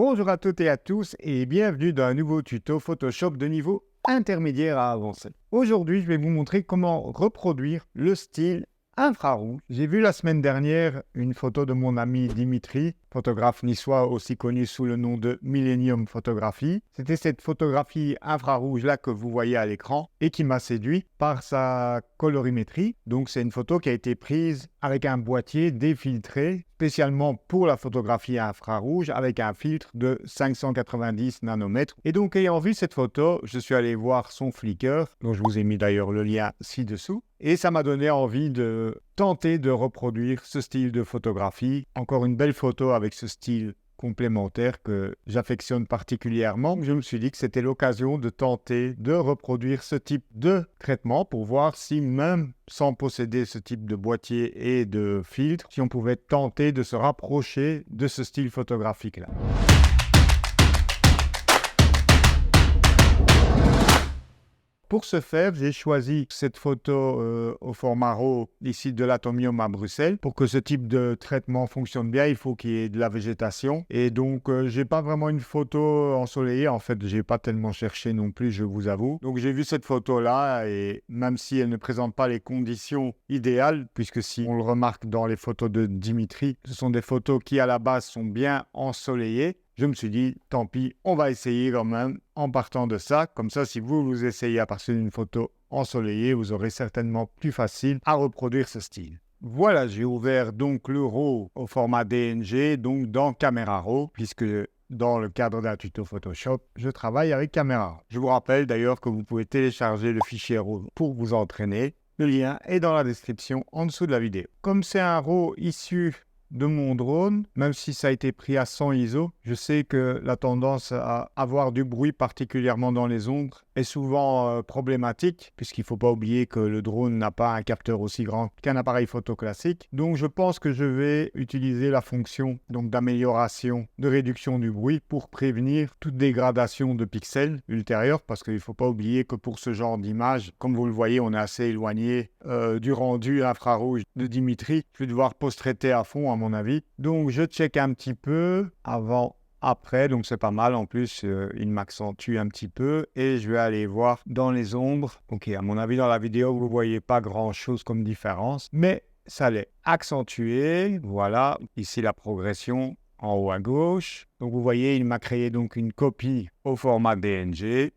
Bonjour à toutes et à tous et bienvenue dans un nouveau tuto Photoshop de niveau intermédiaire à avancé. Aujourd'hui, je vais vous montrer comment reproduire le style infrarouge. J'ai vu la semaine dernière une photo de mon ami Dimitri, photographe niçois aussi connu sous le nom de Millennium Photographie. C'était cette photographie infrarouge là que vous voyez à l'écran et qui m'a séduit par sa colorimétrie. Donc c'est une photo qui a été prise avec un boîtier défiltré spécialement pour la photographie infrarouge avec un filtre de 590 nanomètres. Et donc ayant vu cette photo, je suis allé voir son Flickr, dont je vous ai mis d'ailleurs le lien ci-dessous. Et ça m'a donné envie de tenter de reproduire ce style de photographie. Encore une belle photo avec ce style complémentaire que j'affectionne particulièrement. Je me suis dit que c'était l'occasion de tenter de reproduire ce type de traitement pour voir si même sans posséder ce type de boîtier et de filtre, si on pouvait tenter de se rapprocher de ce style photographique-là. Pour ce faire, j'ai choisi cette photo au format RAW ici de l'Atomium à Bruxelles. Pour que ce type de traitement fonctionne bien, il faut qu'il y ait de la végétation. Et donc, j'ai pas vraiment une photo ensoleillée. En fait, j'ai pas tellement cherché non plus, je vous avoue. Donc, j'ai vu cette photo-là et même si elle ne présente pas les conditions idéales, puisque si on le remarque dans les photos de Dimitri, ce sont des photos qui à la base sont bien ensoleillées. Je me suis dit, tant pis, on va essayer quand même en partant de ça. Comme ça, si vous essayez à partir d'une photo ensoleillée, vous aurez certainement plus facile à reproduire ce style. Voilà, j'ai ouvert donc le RAW au format DNG, donc dans Camera Raw, puisque dans le cadre d'un tuto Photoshop, je travaille avec Camera Raw. Je vous rappelle d'ailleurs que vous pouvez télécharger le fichier RAW pour vous entraîner. Le lien est dans la description en dessous de la vidéo. Comme c'est un RAW issu de mon drone, même si ça a été pris à 100 ISO, je sais que la tendance à avoir du bruit, particulièrement dans les ombres, est souvent problématique, puisqu'il ne faut pas oublier que le drone n'a pas un capteur aussi grand qu'un appareil photo classique. Donc je pense que je vais utiliser la fonction d'amélioration, de réduction du bruit pour prévenir toute dégradation de pixels ultérieure, parce qu'il ne faut pas oublier que pour ce genre d'image, comme vous le voyez, on est assez éloigné du rendu infrarouge de Dimitri. Je vais devoir post-traiter à fond, à mon avis. Donc je check un petit peu avant, après, donc c'est pas mal. En plus, il m'accentue un petit peu et je vais aller voir dans les ombres. Ok, à mon avis, dans la vidéo, vous ne voyez pas grand-chose comme différence, mais ça l'est accentué. Voilà, ici la progression en haut à gauche. Donc vous voyez, il m'a créé donc une copie au format DNG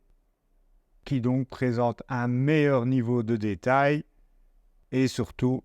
qui donc présente un meilleur niveau de détail et surtout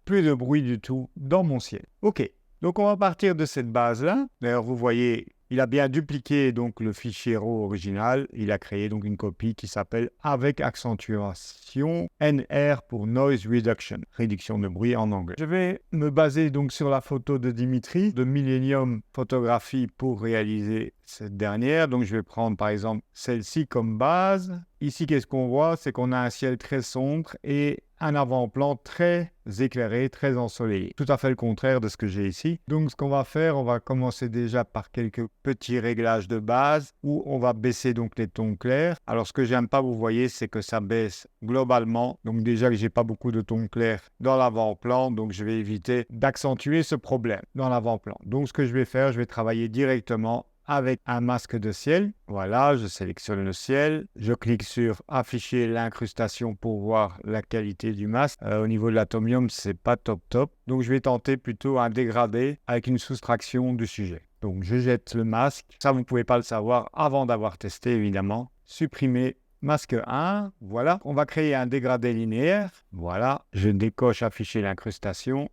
plus de bruit du tout dans mon ciel. Ok, donc on va partir de cette base-là. D'ailleurs, vous voyez, il a bien dupliqué donc le fichier RAW original. Il a créé donc une copie qui s'appelle avec accentuation NR pour Noise Reduction, réduction de bruit en anglais. Je vais me baser donc sur la photo de Dimitri de Millennium Photographie pour réaliser cette dernière. Donc je vais prendre par exemple celle-ci comme base. Ici, qu'est-ce qu'on voit? C'est qu'on a un ciel très sombre et un avant-plan très éclairé, très ensoleillé. Tout à fait le contraire de ce que j'ai ici. Donc ce qu'on va faire, on va commencer déjà par quelques petits réglages de base où on va baisser donc les tons clairs. Alors ce que j'aime pas, vous voyez, c'est que ça baisse globalement. Donc déjà que j'ai pas beaucoup de tons clairs dans l'avant-plan, donc je vais éviter d'accentuer ce problème dans l'avant-plan. Donc ce que je vais faire, je vais travailler directement avec un masque de ciel. Voilà, je sélectionne le ciel. Je clique sur afficher l'incrustation pour voir la qualité du masque. Au niveau de l'Atomium, c'est pas top. Donc je vais tenter plutôt un dégradé avec une soustraction du sujet. Donc je jette le masque. Ça, vous ne pouvez pas le savoir avant d'avoir testé, évidemment. Supprimer masque 1. Voilà. On va créer un dégradé linéaire. Voilà. Je décoche afficher l'incrustation.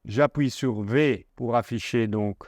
J'appuie sur V pour afficher donc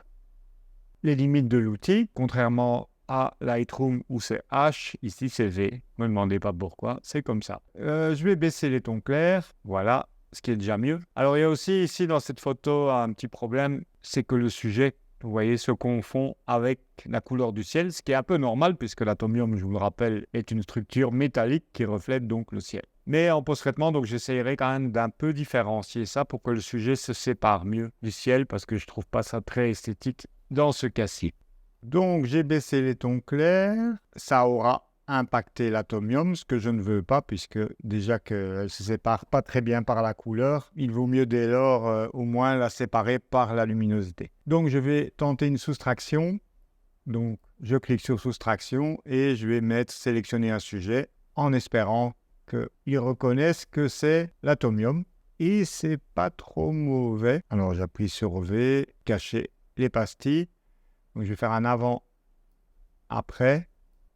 les limites de l'outil, contrairement à Lightroom où c'est H, ici c'est V. Ne me demandez pas pourquoi, c'est comme ça. Je vais baisser les tons clairs, voilà, ce qui est déjà mieux. Alors il y a aussi ici dans cette photo un petit problème, c'est que le sujet, vous voyez, se confond avec la couleur du ciel, ce qui est un peu normal puisque l'atomium, je vous le rappelle, est une structure métallique qui reflète donc le ciel. Mais en post-traitement, donc j'essayerai quand même d'un peu différencier ça pour que le sujet se sépare mieux du ciel parce que je trouve pas ça très esthétique dans ce cas-ci. Donc j'ai baissé les tons clairs, ça aura impacter l'atomium, ce que je ne veux pas, puisque déjà qu'elle ne se sépare pas très bien par la couleur, il vaut mieux dès lors au moins la séparer par la luminosité. Donc je vais tenter une soustraction. Donc je clique sur soustraction et je vais sélectionner un sujet en espérant qu'il reconnaisse que c'est l'atomium. Et c'est pas trop mauvais. Alors j'appuie sur V, cacher les pastilles. Donc je vais faire un avant, après.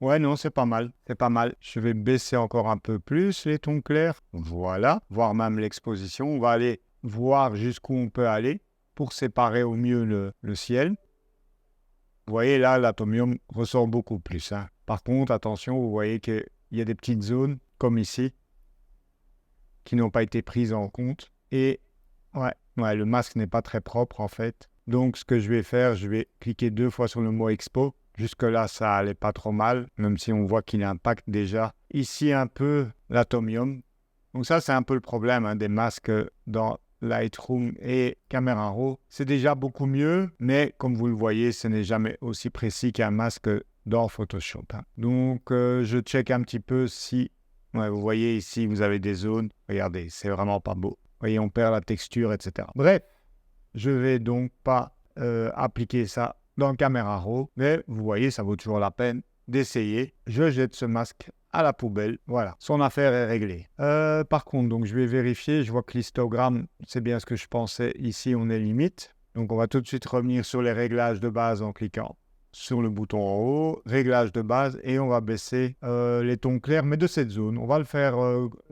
Ouais, non, c'est pas mal. C'est pas mal. Je vais baisser encore un peu plus les tons clairs. Voilà. Voire même l'exposition. On va aller voir jusqu'où on peut aller pour séparer au mieux le ciel. Vous voyez là, l'atomium ressort beaucoup plus. Par contre, attention, vous voyez qu'il y a des petites zones, comme ici, qui n'ont pas été prises en compte. Et ouais, le masque n'est pas très propre en fait. Donc, ce que je vais faire, je vais cliquer 2 fois sur le mot Expo. Jusque-là, ça allait pas trop mal, même si on voit qu'il impacte déjà ici un peu l'atomium. Donc ça, c'est un peu le problème des masques dans Lightroom et Camera Raw. C'est déjà beaucoup mieux, mais comme vous le voyez, ce n'est jamais aussi précis qu'un masque dans Photoshop. Donc, je check un petit peu si... Ouais, vous voyez ici, vous avez des zones. Regardez, c'est vraiment pas beau. Vous voyez, on perd la texture, etc. Bref, je vais donc pas appliquer ça dans Camera Raw, mais vous voyez, ça vaut toujours la peine d'essayer. Je jette ce masque à la poubelle. Voilà, son affaire est réglée. Par contre, donc, je vais vérifier. Je vois que l'histogramme, c'est bien ce que je pensais. Ici, on est limite. Donc, on va tout de suite revenir sur les réglages de base en cliquant sur le bouton en haut, réglages de base, et on va baisser les tons clairs, mais de cette zone. On va le faire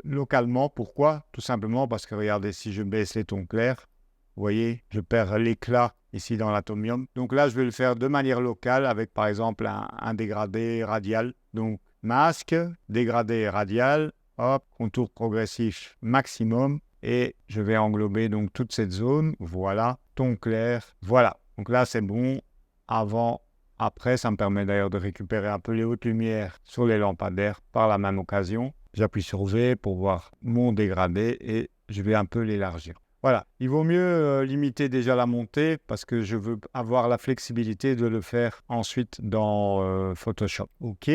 localement. Pourquoi? Tout simplement parce que, regardez, si je baisse les tons clairs, vous voyez, je perds l'éclat ici dans l'atomium. Donc là, je vais le faire de manière locale avec, par exemple, un dégradé radial. Donc, masque, dégradé radial, hop, contour progressif maximum. Et je vais englober donc toute cette zone. Voilà, ton clair. Voilà. Donc là, c'est bon. Avant, après, ça me permet d'ailleurs de récupérer un peu les hautes lumières sur les lampadaires par la même occasion. J'appuie sur V pour voir mon dégradé et je vais un peu l'élargir. Voilà, il vaut mieux limiter déjà la montée parce que je veux avoir la flexibilité de le faire ensuite dans Photoshop. OK.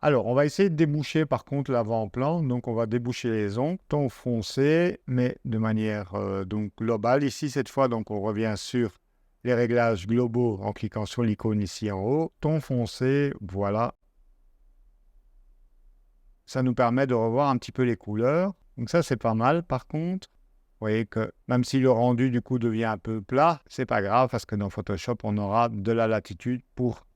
Alors, on va essayer de déboucher par contre l'avant-plan. Donc, on va déboucher les ongles, ton foncé, mais de manière donc globale. Ici, cette fois, donc, on revient sur les réglages globaux en cliquant sur l'icône ici en haut. Ton foncé, voilà. Ça nous permet de revoir un petit peu les couleurs. Donc ça, c'est pas mal par contre. Vous voyez que même si le rendu du coup devient un peu plat, c'est pas grave parce que dans Photoshop, on aura de la latitude pour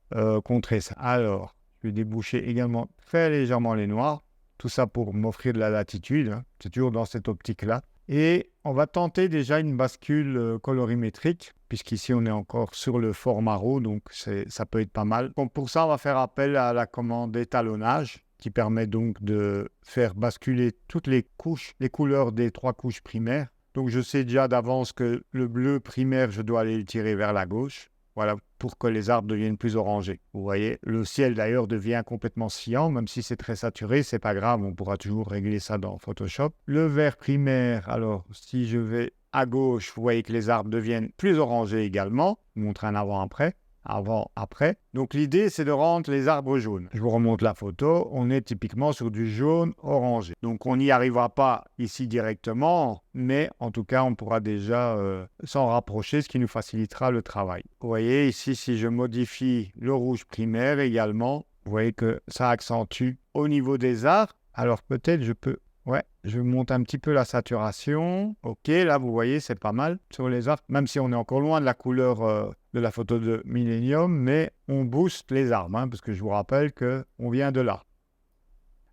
contrer ça. Alors, je vais déboucher également très légèrement les noirs. Tout ça pour m'offrir de la latitude. C'est toujours dans cette optique-là. Et on va tenter déjà une bascule colorimétrique, puisqu'ici on est encore sur le format RAW, donc ça peut être pas mal. Donc pour ça, on va faire appel à la commande étalonnage, qui permet donc de faire basculer toutes les couches, les couleurs des 3 couches primaires. Donc je sais déjà d'avance que le bleu primaire, je dois aller le tirer vers la gauche. Voilà, pour que les arbres deviennent plus orangés. Vous voyez, le ciel d'ailleurs devient complètement cyan, même si c'est très saturé, c'est pas grave, on pourra toujours régler ça dans Photoshop. Le vert primaire, alors si je vais à gauche, vous voyez que les arbres deviennent plus orangés également. Je vous montre un avant-après. Avant, après. Donc l'idée, c'est de rendre les arbres jaunes. Je vous remonte la photo. On est typiquement sur du jaune orangé. Donc on n'y arrivera pas ici directement, mais en tout cas, on pourra déjà s'en rapprocher, ce qui nous facilitera le travail. Vous voyez ici, si je modifie le rouge primaire également, vous voyez que ça accentue au niveau des arbres. Alors peut-être je peux... Ouais, je monte un petit peu la saturation. Ok, là, vous voyez, c'est pas mal sur les arbres, même si on est encore loin de la couleur de la photo de Millennium, mais on booste les arbres, parce que je vous rappelle qu'on vient de là.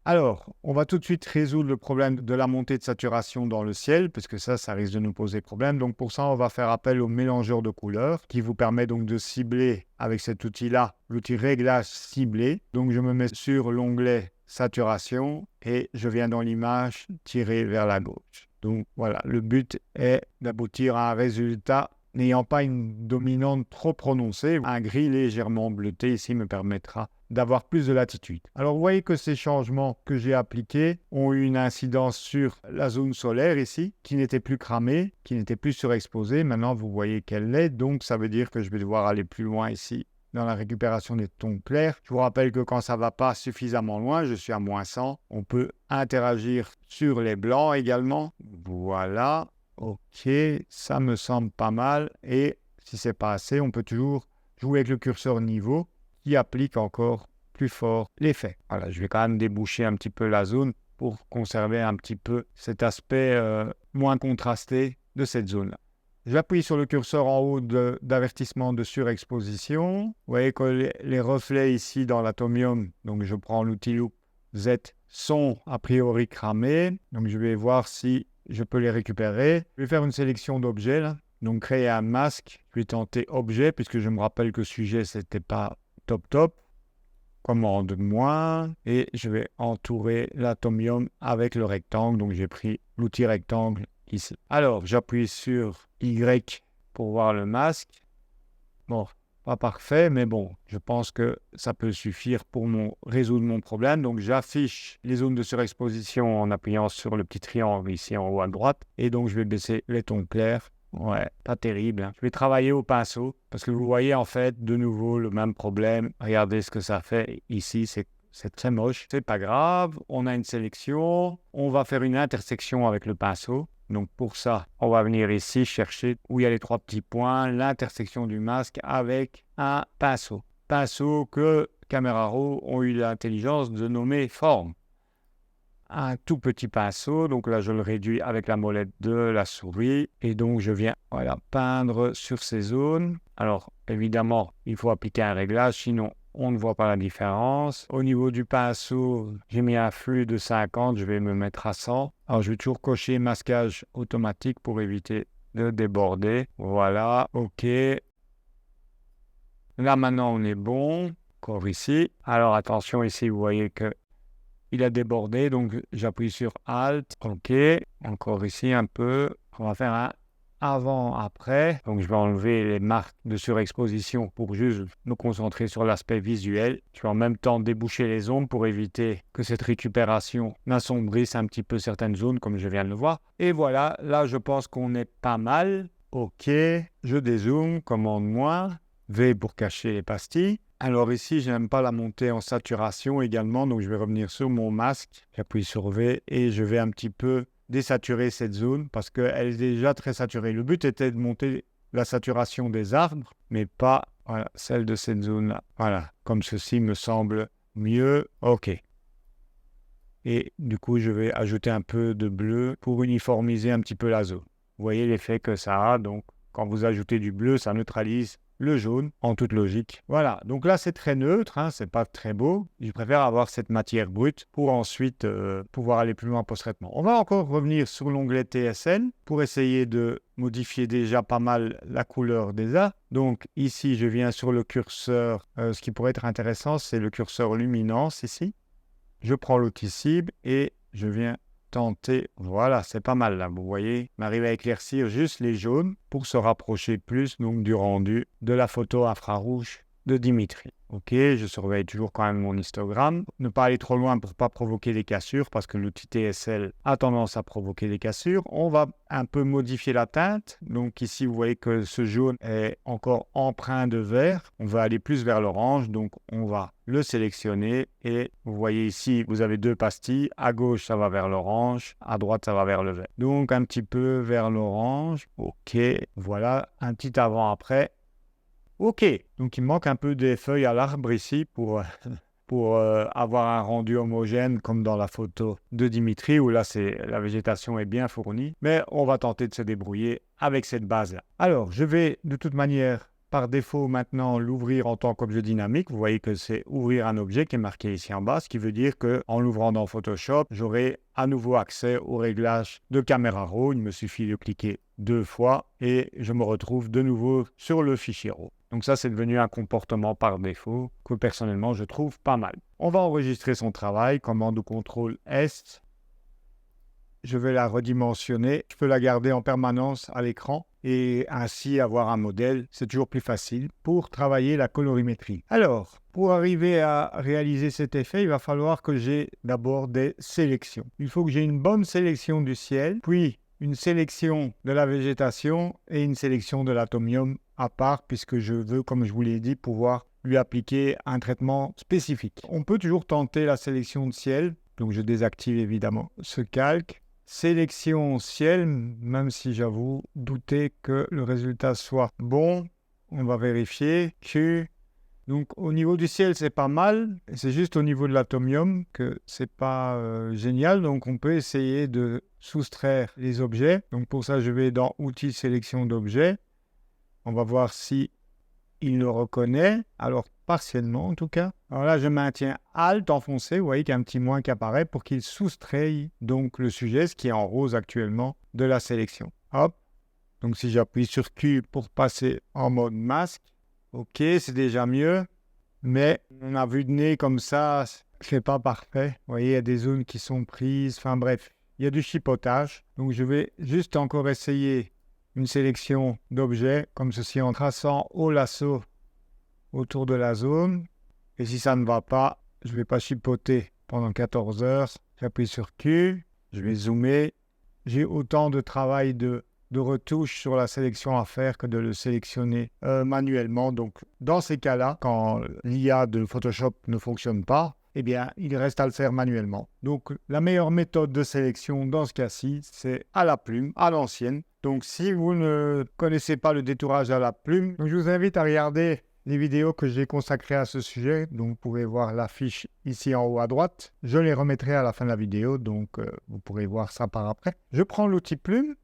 Alors, on va tout de suite résoudre le problème de la montée de saturation dans le ciel, parce que ça risque de nous poser problème. Donc pour ça, on va faire appel au mélangeur de couleurs, qui vous permet donc de cibler avec cet outil-là, l'outil réglage ciblé. Donc je me mets sur l'onglet saturation et je viens dans l'image tirer vers la gauche. Donc voilà, le but est d'aboutir à un résultat n'ayant pas une dominante trop prononcée. Un gris légèrement bleuté ici me permettra d'avoir plus de latitude. Alors vous voyez que ces changements que j'ai appliqués ont eu une incidence sur la zone solaire ici, qui n'était plus cramée, qui n'était plus surexposée. Maintenant vous voyez qu'elle l'est, donc ça veut dire que je vais devoir aller plus loin ici dans la récupération des tons clairs. Je vous rappelle que quand ça ne va pas suffisamment loin, je suis à -100, on peut interagir sur les blancs également. Voilà, ok, ça me semble pas mal. Et si c'est pas assez, on peut toujours jouer avec le curseur niveau qui applique encore plus fort l'effet. Voilà, je vais quand même déboucher un petit peu la zone pour conserver un petit peu cet aspect moins contrasté de cette zone-là. J'appuie sur le curseur en haut d'avertissement de surexposition. Vous voyez que les reflets ici dans l'atomium, donc je prends l'outil Loupe Z, sont a priori cramés. Donc je vais voir si je peux les récupérer. Je vais faire une sélection d'objets là. Donc créer un masque. Je vais tenter objet puisque je me rappelle que sujet c'était pas top. Commande moins et je vais entourer l'atomium avec le rectangle. Donc j'ai pris l'outil rectangle ici. Alors j'appuie sur Y pour voir le masque. Bon, pas parfait, mais bon, je pense que ça peut suffire pour résoudre mon problème. Donc j'affiche les zones de surexposition en appuyant sur le petit triangle ici en haut à droite. Et donc je vais baisser les tons clairs. Ouais, pas terrible, hein. Je vais travailler au pinceau parce que vous voyez en fait de nouveau le même problème. Regardez ce que ça fait ici, c'est très moche. C'est pas grave, on a une sélection. On va faire une intersection avec le pinceau. Donc pour ça, on va venir ici chercher où il y a les 3 petits points, l'intersection du masque avec un pinceau. Pinceau que Camera Raw ont eu l'intelligence de nommer forme. Un tout petit pinceau, donc là je le réduis avec la molette de la souris et donc je viens peindre sur ces zones. Alors évidemment il faut appliquer un réglage, sinon on ne voit pas la différence. Au niveau du pinceau, j'ai mis un flux de 50, je vais me mettre à 100. Alors je vais toujours cocher masquage automatique pour éviter de déborder. Voilà, ok. Là maintenant on est bon, encore ici. Alors attention ici, vous voyez que il a débordé, donc j'appuie sur Alt, ok, encore ici un peu, on va faire un avant-après, donc je vais enlever les marques de surexposition pour juste me concentrer sur l'aspect visuel. Je vais en même temps déboucher les ombres pour éviter que cette récupération n'assombrisse un petit peu certaines zones comme je viens de le voir. Et voilà, là je pense qu'on est pas mal, ok, je dézoome, commande moins, V pour cacher les pastilles. Alors ici, je n'aime pas la montée en saturation également, donc je vais revenir sur mon masque, j'appuie sur V et je vais un petit peu désaturer cette zone parce qu'elle est déjà très saturée. Le but était de monter la saturation des arbres, mais pas celle de cette zone-là. Voilà, comme ceci me semble mieux. Ok. Et du coup, je vais ajouter un peu de bleu pour uniformiser un petit peu la zone. Vous voyez l'effet que ça a, donc quand vous ajoutez du bleu, ça neutralise le jaune, en toute logique. Voilà, donc là c'est très neutre, hein, c'est pas très beau. Je préfère avoir cette matière brute pour ensuite pouvoir aller plus loin post-traitement. On va encore revenir sur l'onglet TSN pour essayer de modifier déjà pas mal la couleur des arbres. Donc ici je viens sur le curseur, ce qui pourrait être intéressant c'est le curseur luminance ici. Je prends l'outil cible et je viens tenter, voilà, c'est pas mal là, vous voyez, m'arrive à éclaircir juste les jaunes pour se rapprocher plus donc du rendu de la photo infrarouge de Dimitri. Ok, je surveille toujours quand même mon histogramme. Ne pas aller trop loin pour ne pas provoquer des cassures parce que l'outil TSL a tendance à provoquer des cassures. On va un peu modifier la teinte. Donc ici, vous voyez que ce jaune est encore empreint de vert. On va aller plus vers l'orange. Donc on va le sélectionner. Et vous voyez ici, vous avez 2 pastilles. À gauche, ça va vers l'orange. À droite, ça va vers le vert. Donc un petit peu vers l'orange. Ok, voilà, un petit avant-après. Ok, donc il manque un peu des feuilles à l'arbre ici pour avoir un rendu homogène comme dans la photo de Dimitri où là la végétation est bien fournie. Mais on va tenter de se débrouiller avec cette base-là. Alors, je vais de toute manière par défaut maintenant l'ouvrir en tant qu'objet dynamique. Vous voyez que c'est ouvrir un objet qui est marqué ici en bas, ce qui veut dire qu'en l'ouvrant dans Photoshop, j'aurai à nouveau accès au réglage de Camera Raw. Il me suffit de cliquer 2 fois et je me retrouve de nouveau sur le fichier RAW. Donc ça, c'est devenu un comportement par défaut que personnellement, je trouve pas mal. On va enregistrer son travail, commande ou contrôle S. Je vais la redimensionner. Je peux la garder en permanence à l'écran et ainsi avoir un modèle. C'est toujours plus facile pour travailler la colorimétrie. Alors, pour arriver à réaliser cet effet, il va falloir que j'ai d'abord des sélections. Il faut que j'ai une bonne sélection du ciel, puis une sélection de la végétation et une sélection de l'atomium à part, puisque je veux, comme je vous l'ai dit, pouvoir lui appliquer un traitement spécifique. On peut toujours tenter la sélection de ciel. Donc, je désactive évidemment ce calque. Sélection ciel, même si j'avoue douter que le résultat soit bon. On va vérifier. Q. Donc, au niveau du ciel, c'est pas mal. C'est juste au niveau de l'atomium que c'est pas génial. Donc, on peut essayer de soustraire les objets. Donc, pour ça, je vais dans Outils, sélection d'objets. On va voir si il le reconnaît. Alors, partiellement en tout cas. Alors là, je maintiens Alt enfoncé. Vous voyez qu'il y a un petit moins qui apparaît pour qu'il soustraye donc le sujet, ce qui est en rose actuellement, de la sélection. Hop. Donc, si j'appuie sur Q pour passer en mode masque, ok, c'est déjà mieux. Mais on a vu de nez comme ça, c'est pas parfait. Vous voyez, il y a des zones qui sont prises. Enfin bref, il y a du chipotage. Donc, je vais juste encore essayer une sélection d'objets comme ceci en traçant au lasso autour de la zone. Et si ça ne va pas, je ne vais pas chipoter pendant 14 heures. J'appuie sur Q, je vais zoomer. J'ai autant de travail de retouche sur la sélection à faire que de le sélectionner manuellement. Donc, dans ces cas-là, quand l'IA de Photoshop ne fonctionne pas, eh bien, il reste à le faire manuellement. Donc, la meilleure méthode de sélection dans ce cas-ci, c'est à la plume, à l'ancienne. Donc, si vous ne connaissez pas le détourage à la plume, je vous invite à regarder les vidéos que j'ai consacrées à ce sujet. Donc, vous pouvez voir l'affiche ici en haut à droite. Je les remettrai à la fin de la vidéo, donc vous pourrez voir ça par après. Je prends l'outil plume.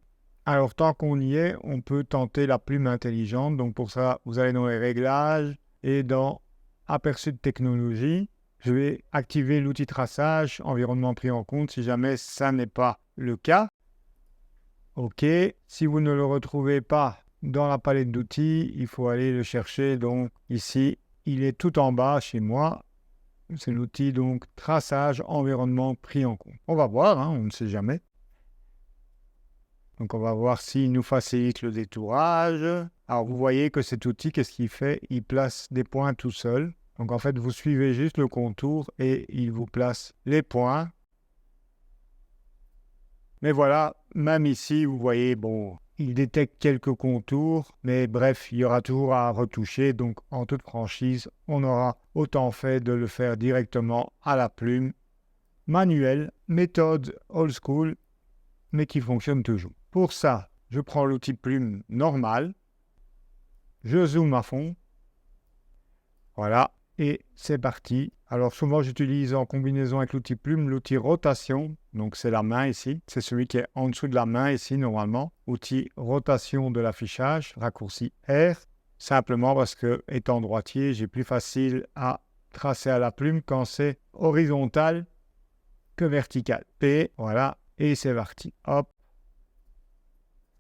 Alors, tant qu'on y est, on peut tenter la plume intelligente. Donc, pour ça, vous allez dans les réglages et dans aperçu de technologie. Je vais activer l'outil traçage, environnement pris en compte, si jamais ça n'est pas le cas. OK. Si vous ne le retrouvez pas dans la palette d'outils, il faut aller le chercher. Donc, ici, il est tout en bas chez moi. C'est l'outil donc traçage, environnement pris en compte. On va voir, on ne sait jamais. Donc, on va voir s'il nous facilite le détourage. Alors, vous voyez que cet outil, qu'est-ce qu'il fait? Il place des points tout seul. Donc, en fait, vous suivez juste le contour et il vous place les points. Mais voilà, même ici, vous voyez, bon, il détecte quelques contours. Mais bref, il y aura toujours à retoucher. Donc, en toute franchise, on aura autant fait de le faire directement à la plume. Manuel, méthode old school, mais qui fonctionne toujours. Pour ça, je prends l'outil plume normal. Je zoome à fond. Voilà. Et c'est parti. Alors souvent j'utilise en combinaison avec l'outil plume, l'outil rotation. Donc c'est la main ici. C'est celui qui est en dessous de la main ici normalement. Outil rotation de l'affichage, raccourci R. Simplement parce que étant droitier, j'ai plus facile à tracer à la plume quand c'est horizontal que vertical. P, voilà. Et c'est parti. Hop.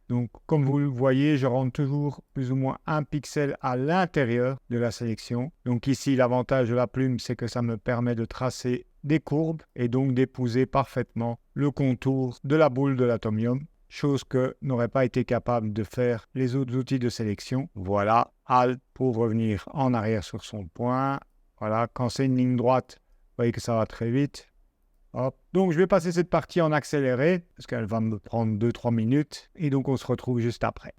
Donc, comme vous le voyez, je rentre toujours plus ou moins un pixel à l'intérieur de la sélection. Donc ici, l'avantage de la plume, c'est que ça me permet de tracer des courbes et donc d'épouser parfaitement le contour de la boule de l'atomium, chose que n'auraient pas été capables de faire les autres outils de sélection. Voilà, Alt pour revenir en arrière sur son point. Voilà, quand c'est une ligne droite, vous voyez que ça va très vite. Hop. Donc, je vais passer cette partie en accéléré, parce qu'elle va me prendre 2-3 minutes. Et donc, on se retrouve juste après.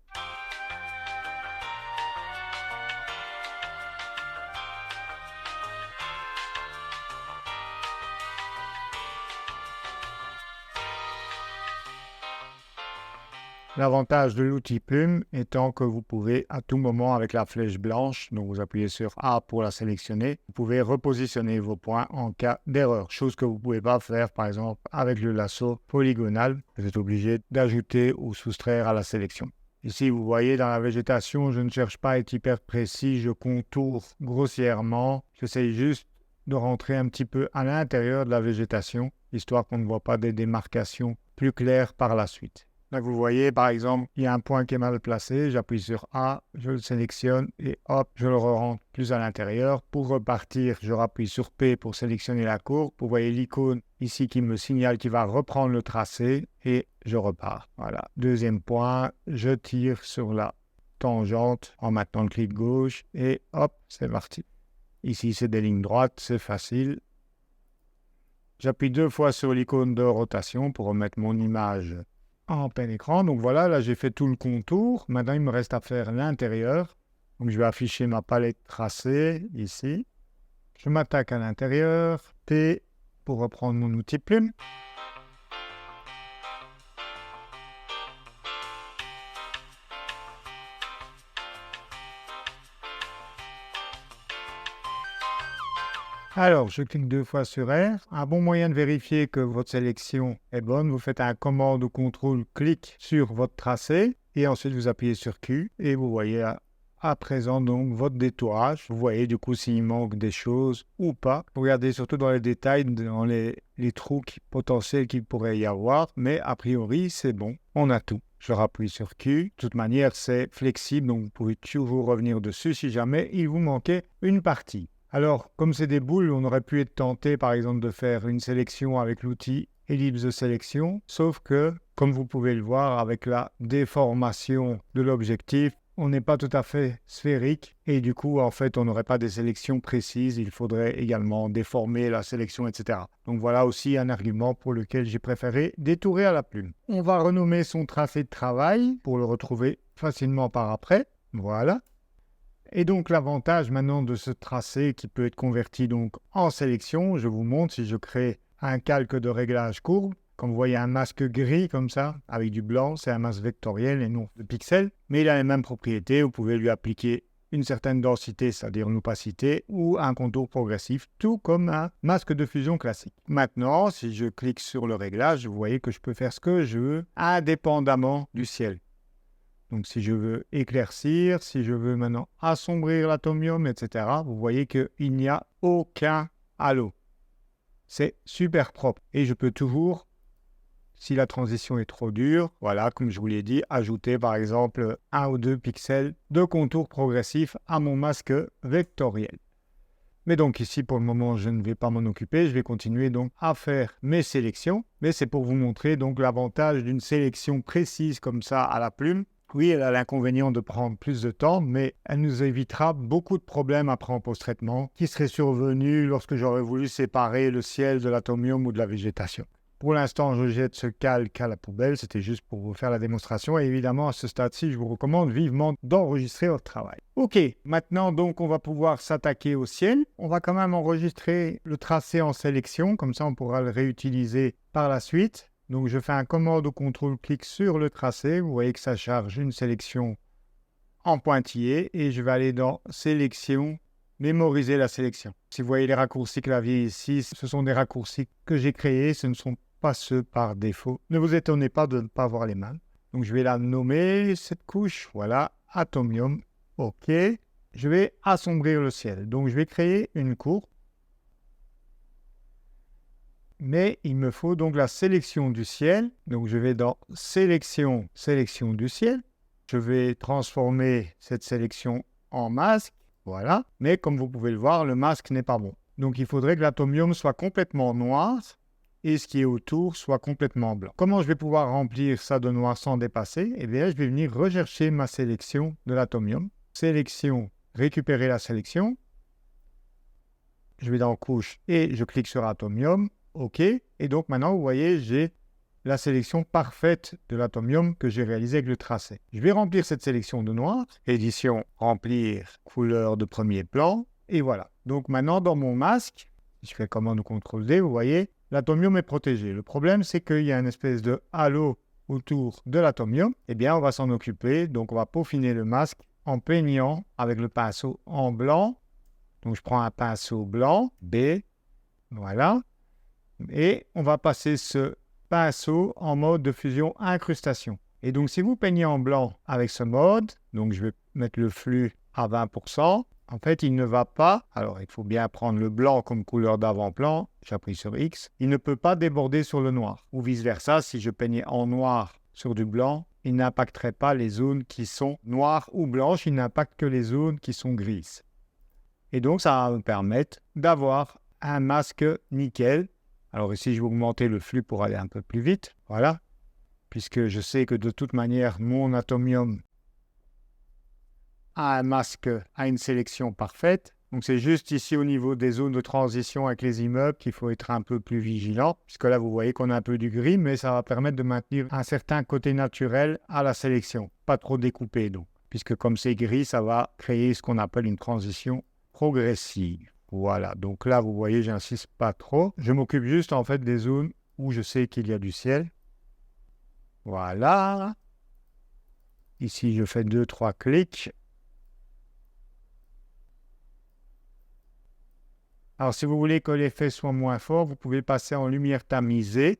L'avantage de l'outil plume étant que vous pouvez à tout moment avec la flèche blanche, donc vous appuyez sur A pour la sélectionner, vous pouvez repositionner vos points en cas d'erreur, chose que vous ne pouvez pas faire par exemple avec le lasso polygonal. Vous êtes obligé d'ajouter ou soustraire à la sélection. Ici, vous voyez dans la végétation, je ne cherche pas à être hyper précis, je contourne grossièrement, j'essaye juste de rentrer un petit peu à l'intérieur de la végétation, histoire qu'on ne voit pas des démarcations plus claires par la suite. Là, vous voyez, par exemple, il y a un point qui est mal placé. J'appuie sur A, je le sélectionne et hop, je le rentre plus à l'intérieur. Pour repartir, je rappuie sur P pour sélectionner la courbe. Vous voyez l'icône ici qui me signale qu'il va reprendre le tracé et je repars. Voilà. Deuxième point, je tire sur la tangente en maintenant le clic gauche et hop, c'est parti. Ici, c'est des lignes droites, c'est facile. J'appuie 2 fois sur l'icône de rotation pour remettre mon image en plein écran. Donc voilà, là j'ai fait tout le contour. Maintenant, il me reste à faire l'intérieur. Donc je vais afficher ma palette tracée ici. Je m'attaque à l'intérieur, P pour reprendre mon outil plume. Alors, je clique 2 fois sur R. Un bon moyen de vérifier que votre sélection est bonne, vous faites un commande ou contrôle clic sur votre tracé et ensuite vous appuyez sur Q et vous voyez à présent donc votre détourage. Vous voyez du coup s'il manque des choses ou pas. Regardez surtout dans les détails, dans les trous potentiels qu'il pourrait y avoir, mais a priori c'est bon, on a tout. Je rappuie sur Q. De toute manière, c'est flexible, donc vous pouvez toujours revenir dessus si jamais il vous manquait une partie. Alors, comme c'est des boules, on aurait pu être tenté, par exemple, de faire une sélection avec l'outil ellipse de sélection, sauf que, comme vous pouvez le voir, avec la déformation de l'objectif, on n'est pas tout à fait sphérique et du coup, en fait, on n'aurait pas des sélections précises. Il faudrait également déformer la sélection, etc. Donc voilà aussi un argument pour lequel j'ai préféré détourer à la plume. On va renommer son tracé de travail pour le retrouver facilement par après. Voilà. Et donc l'avantage maintenant de ce tracé qui peut être converti donc en sélection, je vous montre si je crée un calque de réglage courbe. Comme vous voyez un masque gris comme ça, avec du blanc, c'est un masque vectoriel et non de pixels. Mais il a les mêmes propriétés, vous pouvez lui appliquer une certaine densité, c'est-à-dire une opacité, ou un contour progressif, tout comme un masque de fusion classique. Maintenant, si je clique sur le réglage, vous voyez que je peux faire ce que je veux, indépendamment du ciel. Donc, si je veux éclaircir, si je veux maintenant assombrir l'atomium, etc., vous voyez qu'il n'y a aucun halo. C'est super propre. Et je peux toujours, si la transition est trop dure, voilà, comme je vous l'ai dit, ajouter par exemple 1 ou 2 pixels de contour progressif à mon masque vectoriel. Mais donc ici, pour le moment, je ne vais pas m'en occuper. Je vais continuer donc à faire mes sélections. Mais c'est pour vous montrer donc l'avantage d'une sélection précise comme ça à la plume. Oui, elle a l'inconvénient de prendre plus de temps, mais elle nous évitera beaucoup de problèmes après en post-traitement qui seraient survenus lorsque j'aurais voulu séparer le ciel de l'atomium ou de la végétation. Pour l'instant, je jette ce calque à la poubelle, c'était juste pour vous faire la démonstration et évidemment à ce stade-ci, je vous recommande vivement d'enregistrer votre travail. Ok, maintenant donc on va pouvoir s'attaquer au ciel. On va quand même enregistrer le tracé en sélection, comme ça on pourra le réutiliser par la suite. Donc, je fais un commande ou contrôle-clic sur le tracé. Vous voyez que ça charge une sélection en pointillé. Et je vais aller dans Sélection, mémoriser la sélection. Si vous voyez les raccourcis clavier ici, ce sont des raccourcis que j'ai créés. Ce ne sont pas ceux par défaut. Ne vous étonnez pas de ne pas voir les mains. Donc, je vais la nommer, cette couche. Voilà, Atomium. OK. Je vais assombrir le ciel. Donc, je vais créer une courbe. Mais il me faut donc la sélection du ciel. Donc, je vais dans Sélection, Sélection du ciel. Je vais transformer cette sélection en masque. Voilà. Mais comme vous pouvez le voir, le masque n'est pas bon. Donc, il faudrait que l'atomium soit complètement noir et ce qui est autour soit complètement blanc. Comment je vais pouvoir remplir ça de noir sans dépasser? Eh bien, je vais venir rechercher ma sélection de l'atomium. Sélection, récupérer la sélection. Je vais dans Couche et je clique sur Atomium. OK. Et donc maintenant, vous voyez, j'ai la sélection parfaite de l'atomium que j'ai réalisé avec le tracé. Je vais remplir cette sélection de noir. Édition, remplir, couleur de premier plan. Et voilà. Donc maintenant, dans mon masque, je fais commande ou CTRL D, vous voyez, l'atomium est protégé. Le problème, c'est qu'il y a une espèce de halo autour de l'atomium. Eh bien, on va s'en occuper. Donc, on va peaufiner le masque en peignant avec le pinceau en blanc. Donc, je prends un pinceau blanc, B, voilà. Et on va passer ce pinceau en mode de fusion incrustation. Et donc, si vous peignez en blanc avec ce mode, donc je vais mettre le flux à 20%, en fait, il ne va pas, alors il faut bien prendre le blanc comme couleur d'avant-plan, j'appuie sur X, il ne peut pas déborder sur le noir. Ou vice-versa, si je peignais en noir sur du blanc, il n'impacterait pas les zones qui sont noires ou blanches, il n'impacte que les zones qui sont grises. Et donc, ça va me permettre d'avoir un masque nickel. Alors ici, je vais augmenter le flux pour aller un peu plus vite. Voilà. Puisque je sais que de toute manière, mon atomium a un masque, a une sélection parfaite. Donc c'est juste ici au niveau des zones de transition avec les immeubles qu'il faut être un peu plus vigilant. Puisque là, vous voyez qu'on a un peu du gris, mais ça va permettre de maintenir un certain côté naturel à la sélection. Pas trop découpé donc. puisque comme c'est gris, ça va créer ce qu'on appelle une transition progressive. Voilà, donc là, vous voyez, j'insiste pas trop. Je m'occupe juste en fait des zones où je sais qu'il y a du ciel. Voilà. Ici, je fais 2-3 clics. Alors, si vous voulez que l'effet soit moins fort, vous pouvez passer en lumière tamisée.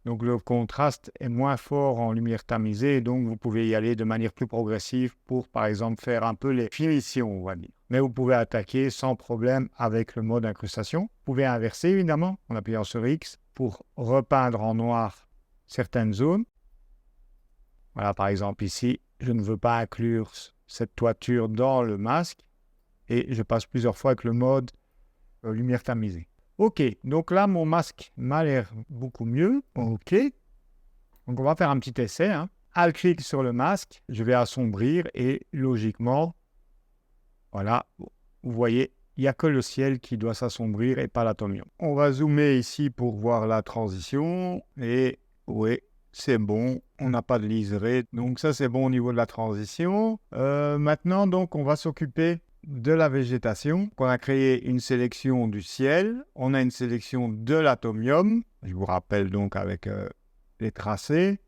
Donc, le contraste est moins fort en lumière tamisée, donc vous pouvez y aller de manière plus progressive pour, par exemple, faire un peu les finitions, on va dire. Mais vous pouvez attaquer sans problème avec le mode incrustation. Vous pouvez inverser, évidemment, en appuyant sur X pour repeindre en noir certaines zones. Voilà, par exemple, ici, je ne veux pas inclure cette toiture dans le masque et je passe plusieurs fois avec le mode lumière tamisée. Ok, donc là, mon masque m'a l'air beaucoup mieux. Ok, donc on va faire un petit essai. Alt-clic sur le masque, je vais assombrir et logiquement, voilà, vous voyez, il n'y a que le ciel qui doit s'assombrir et pas l'atomium. On va zoomer ici pour voir la transition et oui, c'est bon, on n'a pas de liseré, donc ça c'est bon au niveau de la transition. Maintenant, donc, on va s'occuper de la végétation. On a créé une sélection du ciel, on a une sélection de l'atomium, je vous rappelle donc avec les tracés,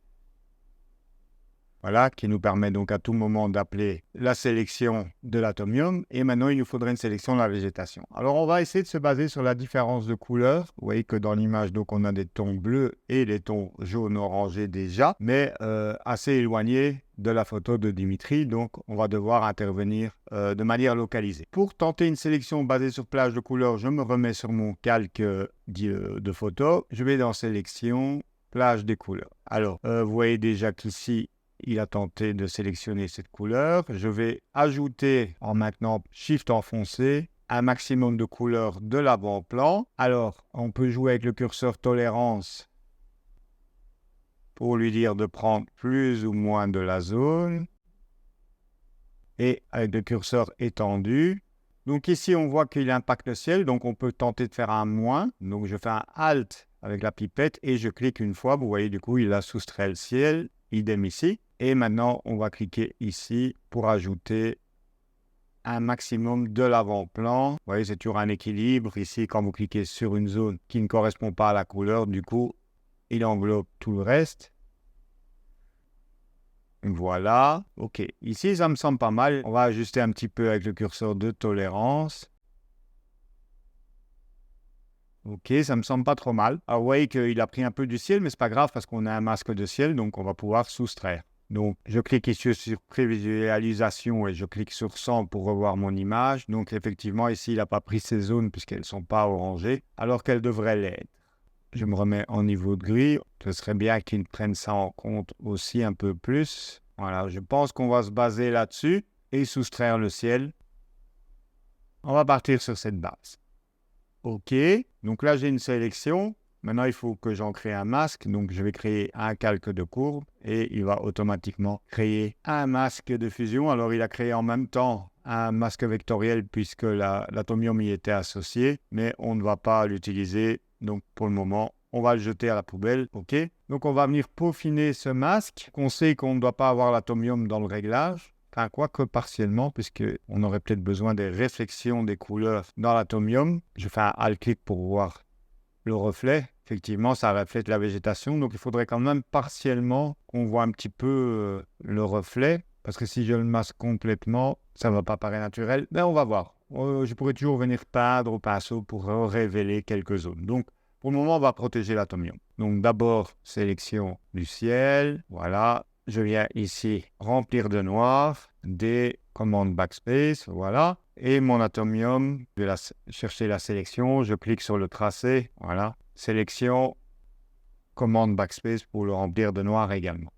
voilà, qui nous permet donc à tout moment d'appeler la sélection de l'atomium. Et maintenant, il nous faudrait une sélection de la végétation. Alors, on va essayer de se baser sur la différence de couleurs. Vous voyez que dans l'image, donc, on a des tons bleus et des tons jaune-orangé déjà, mais assez éloignés de la photo de Dimitri. Donc, on va devoir intervenir de manière localisée. Pour tenter une sélection basée sur plage de couleurs, je me remets sur mon calque de photo. Je vais dans Sélection, plage des couleurs. Alors, vous voyez déjà qu'ici, il a tenté de sélectionner cette couleur. Je vais ajouter en maintenant Shift enfoncé un maximum de couleurs de l'avant-plan. Alors, on peut jouer avec le curseur tolérance pour lui dire de prendre plus ou moins de la zone. Et avec le curseur étendu. Donc ici, on voit qu'il impacte le ciel. Donc, on peut tenter de faire un moins. Donc, je fais un Alt avec la pipette et je clique une fois. Vous voyez, du coup, il a soustrait le ciel. Idem ici. Et maintenant, on va cliquer ici pour ajouter un maximum de l'avant-plan. Vous voyez, c'est toujours un équilibre. Ici, quand vous cliquez sur une zone qui ne correspond pas à la couleur, du coup, il englobe tout le reste. Voilà. OK. Ici, ça me semble pas mal. On va ajuster un petit peu avec le curseur de tolérance. Ok, ça me semble pas trop mal. Alors, vous voyez qu'il a pris un peu du ciel, mais c'est pas grave parce qu'on a un masque de ciel, donc on va pouvoir soustraire. Donc, je clique ici sur prévisualisation et je clique sur 100 pour revoir mon image. Donc, effectivement, ici, il n'a pas pris ces zones puisqu'elles ne sont pas orangées, alors qu'elles devraient l'être. Je me remets en niveau de gris. Ce serait bien qu'ils prennent ça en compte aussi un peu plus. Voilà, je pense qu'on va se baser là-dessus et soustraire le ciel. On va partir sur cette base. OK, donc là, j'ai une sélection. Maintenant, il faut que j'en crée un masque. Donc, je vais créer un calque de courbe et il va automatiquement créer un masque de fusion. Alors, il a créé en même temps un masque vectoriel puisque l'atomium y était associé, mais on ne va pas l'utiliser. Donc, pour le moment, on va le jeter à la poubelle. OK, donc on va venir peaufiner ce masque. On sait qu'on ne doit pas avoir l'atomium dans le réglage. Enfin, quoique partiellement, puisqu'on aurait peut-être besoin des réflexions des couleurs dans l'atomium. Je fais un Alt-clic pour voir le reflet. Effectivement, ça reflète la végétation. Donc, il faudrait quand même partiellement qu'on voit un petit peu le reflet. Parce que si je le masque complètement, ça ne va pas paraître naturel. Mais on va voir. Je pourrais toujours venir peindre au pinceau pour révéler quelques zones. Donc, pour le moment, on va protéger l'atomium. Donc, d'abord, sélection du ciel. Voilà. Je viens ici remplir de noir, des commandes backspace, voilà. Et mon atomium, je vais chercher la sélection, je clique sur le tracé, voilà. Sélection, commande backspace pour le remplir de noir également.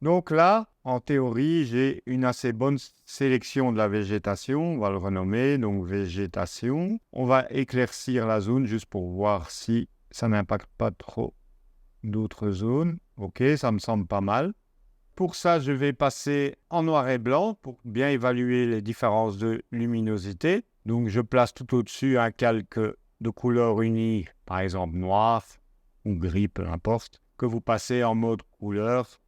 Donc là, en théorie, j'ai une assez bonne sélection de la végétation. On va le renommer, donc végétation. On va éclaircir la zone juste pour voir si ça n'impacte pas trop d'autres zones. OK, ça me semble pas mal. Pour ça, je vais passer en noir et blanc pour bien évaluer les différences de luminosité. Donc, je place tout au-dessus un calque de couleur unie, par exemple noir ou gris, peu importe, que vous passez en mode couleur.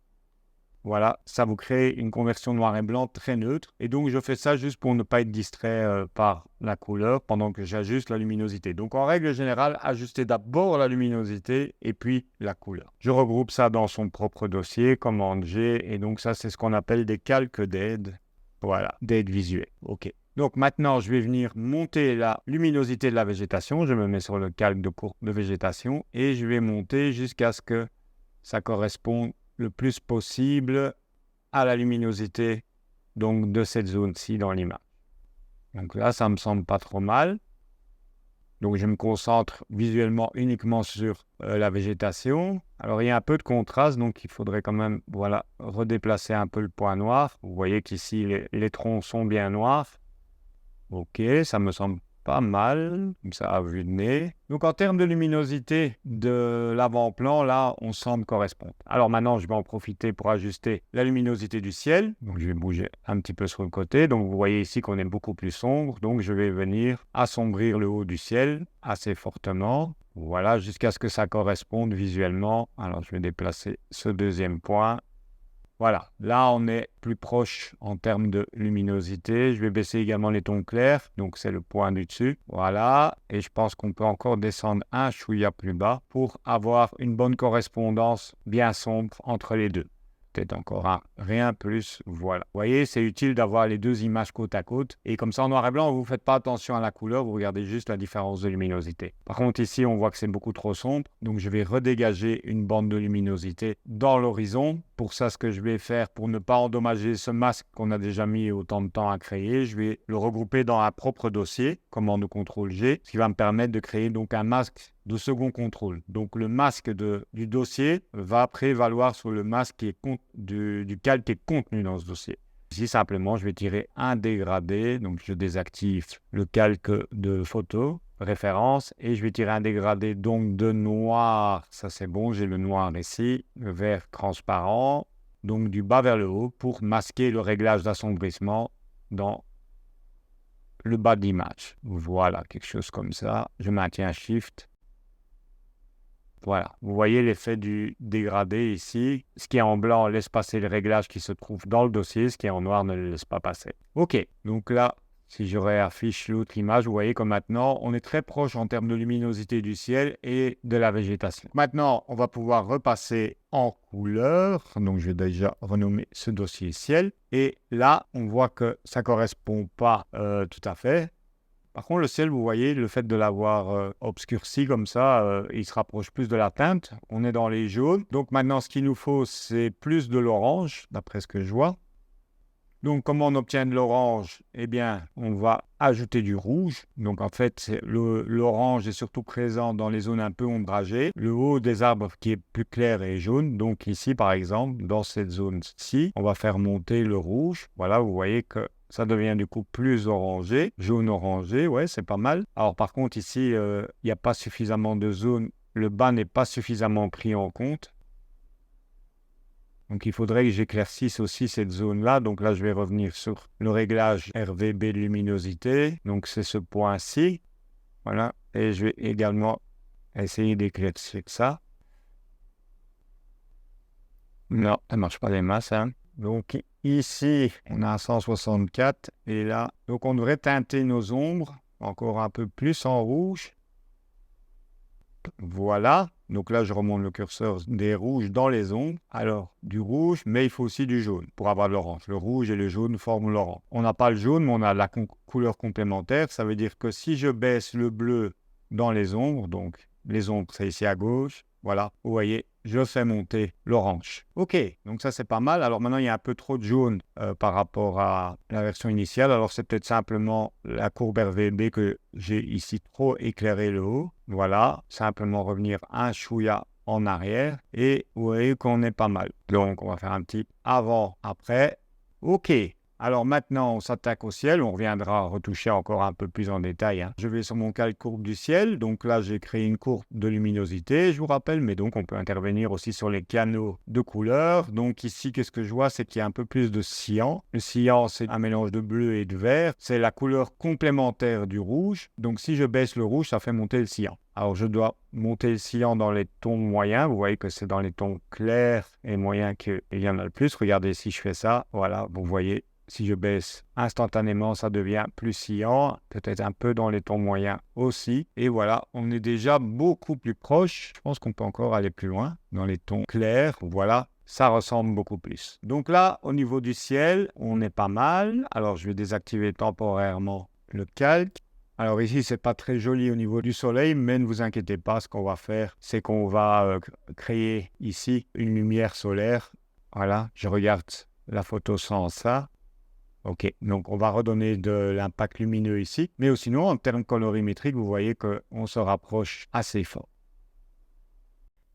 Voilà, ça vous crée une conversion noir et blanc très neutre. Et donc, je fais ça juste pour ne pas être distrait par la couleur pendant que j'ajuste la luminosité. Donc, en règle générale, ajustez d'abord la luminosité et puis la couleur. Je regroupe ça dans son propre dossier, commande G. Et donc, ça, c'est ce qu'on appelle des calques d'aide. Voilà, d'aide visuelle. OK. Donc, maintenant, je vais venir monter la luminosité de la végétation. Je me mets sur le calque de végétation et je vais monter jusqu'à ce que ça corresponde le plus possible à la luminosité donc de cette zone-ci dans l'image. Donc là, ça me semble pas trop mal. Donc je me concentre visuellement uniquement sur la végétation. Alors il y a un peu de contraste, donc il faudrait quand même redéplacer un peu le point noir. Vous voyez qu'ici les troncs sont bien noirs. Ok, ça me semble pas mal, comme ça à vue de nez. Donc en termes de luminosité de l'avant-plan, là, on semble correspondre. Alors maintenant, je vais en profiter pour ajuster la luminosité du ciel. Donc je vais bouger un petit peu sur le côté. Donc vous voyez ici qu'on est beaucoup plus sombre. Donc je vais venir assombrir le haut du ciel assez fortement. Voilà, jusqu'à ce que ça corresponde visuellement. Alors je vais déplacer ce deuxième point. Voilà, là on est plus proche en termes de luminosité. Je vais baisser également les tons clairs, donc c'est le point du dessus. Voilà, et je pense qu'on peut encore descendre un chouïa plus bas pour avoir une bonne correspondance bien sombre entre les deux. Peut-être encore un, rien plus, voilà. Vous voyez, c'est utile d'avoir les deux images côte à côte. Et comme ça, en noir et blanc, vous ne faites pas attention à la couleur, vous regardez juste la différence de luminosité. Par contre, ici, on voit que c'est beaucoup trop sombre. Donc, je vais redégager une bande de luminosité dans l'horizon. Pour ça, ce que je vais faire, pour ne pas endommager ce masque qu'on a déjà mis autant de temps à créer, je vais le regrouper dans un propre dossier, commande CTRL G, ce qui va me permettre de créer donc un masque de second contrôle. Donc le masque du dossier va prévaloir sur le masque du calque qui est contenu dans ce dossier. Ici, simplement, je vais tirer un dégradé. Donc je désactive le calque de photo, référence, et je vais tirer un dégradé donc de noir. Ça, c'est bon, j'ai le noir ici, le vert transparent, donc du bas vers le haut pour masquer le réglage d'assombrissement dans le bas de l'image. Voilà, quelque chose comme ça. Je maintiens Shift. Voilà, vous voyez l'effet du dégradé ici. Ce qui est en blanc laisse passer le réglage qui se trouve dans le dossier, ce qui est en noir ne le laisse pas passer. Ok, donc là, si je réaffiche l'autre image, vous voyez que maintenant, on est très proche en termes de luminosité du ciel et de la végétation. Maintenant, on va pouvoir repasser en couleur. Donc, je vais déjà renommer ce dossier ciel. Et là, on voit que ça ne correspond pas tout à fait. Par contre, le ciel, vous voyez, le fait de l'avoir obscurci comme ça, il se rapproche plus de la teinte. On est dans les jaunes. Donc maintenant, ce qu'il nous faut, c'est plus de l'orange, d'après ce que je vois. Donc, comment on obtient de l'orange? Eh bien, on va ajouter du rouge. Donc, en fait, l'orange est surtout présent dans les zones un peu ombragées. Le haut des arbres qui est plus clair est jaune. Donc, ici, par exemple, dans cette zone-ci, on va faire monter le rouge. Voilà, vous voyez que ça devient du coup plus orangé, jaune-orangé, ouais, c'est pas mal. Alors par contre ici, il n'y a pas suffisamment de zone, le bas n'est pas suffisamment pris en compte. Donc il faudrait que j'éclaircisse aussi cette zone-là. Donc là, je vais revenir sur le réglage RVB de luminosité. Donc c'est ce point-ci, voilà. Et je vais également essayer d'éclaircir ça. Non, ça ne marche pas les masses, hein. Donc ici, on a 164 et là, donc on devrait teinter nos ombres encore un peu plus en rouge. Voilà, donc là je remonte le curseur des rouges dans les ombres. Alors du rouge, mais il faut aussi du jaune pour avoir de l'orange. Le rouge et le jaune forment l'orange. On n'a pas le jaune, mais on a la couleur complémentaire. Ça veut dire que si je baisse le bleu dans les ombres, donc les ombres c'est ici à gauche, voilà, vous voyez, je fais monter l'orange. Ok, donc ça c'est pas mal. Alors maintenant il y a un peu trop de jaune par rapport à la version initiale. Alors c'est peut-être simplement la courbe RVB que j'ai ici trop éclairé le haut. Voilà, simplement revenir un chouïa en arrière et vous voyez qu'on est pas mal. Donc on va faire un petit avant-après. Ok, Alors maintenant, on s'attaque au ciel. On reviendra retoucher encore un peu plus en détail, hein. Je vais sur mon calque courbe du ciel. Donc là, j'ai créé une courbe de luminosité, je vous rappelle. Mais donc, on peut intervenir aussi sur les canaux de couleurs. Donc ici, qu'est-ce que je vois? C'est qu'il y a un peu plus de cyan. Le cyan, c'est un mélange de bleu et de vert. C'est la couleur complémentaire du rouge. Donc si je baisse le rouge, ça fait monter le cyan. Alors, je dois monter le cyan dans les tons moyens. Vous voyez que c'est dans les tons clairs et moyens qu'il y en a le plus. Regardez si je fais ça. Voilà, vous voyez. Si je baisse instantanément, ça devient plus cyan, peut-être un peu dans les tons moyens aussi. Et voilà, on est déjà beaucoup plus proche. Je pense qu'on peut encore aller plus loin dans les tons clairs. Voilà, ça ressemble beaucoup plus. Donc là, au niveau du ciel, on est pas mal. Alors, je vais désactiver temporairement le calque. Alors ici, c'est pas très joli au niveau du soleil, mais ne vous inquiétez pas, ce qu'on va faire, c'est qu'on va créer ici une lumière solaire. Voilà, je regarde la photo sans ça. Ok, donc on va redonner de l'impact lumineux ici. Mais sinon, en termes colorimétriques, vous voyez qu'on se rapproche assez fort.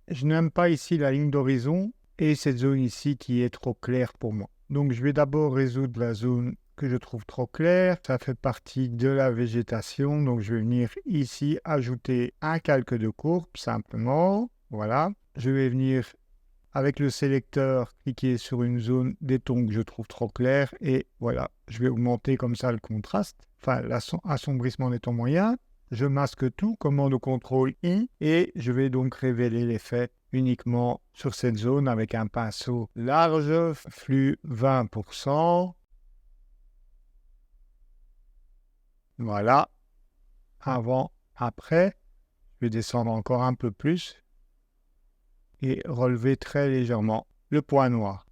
Je n'aime pas ici la ligne d'horizon et cette zone ici qui est trop claire pour moi. Donc je vais d'abord résoudre la zone que je trouve trop claire. Ça fait partie de la végétation. Donc je vais venir ici ajouter un calque de courbe simplement. Voilà. Je vais venir avec le sélecteur, cliquer sur une zone des tons que je trouve trop clairs et voilà, je vais augmenter comme ça le contraste, enfin l'assombrissement des tons moyens. Je masque tout, commande ou contrôle I et je vais donc révéler l'effet uniquement sur cette zone avec un pinceau large, flux 20%. Voilà, avant, après, je vais descendre encore un peu plus et relever très légèrement le point noir.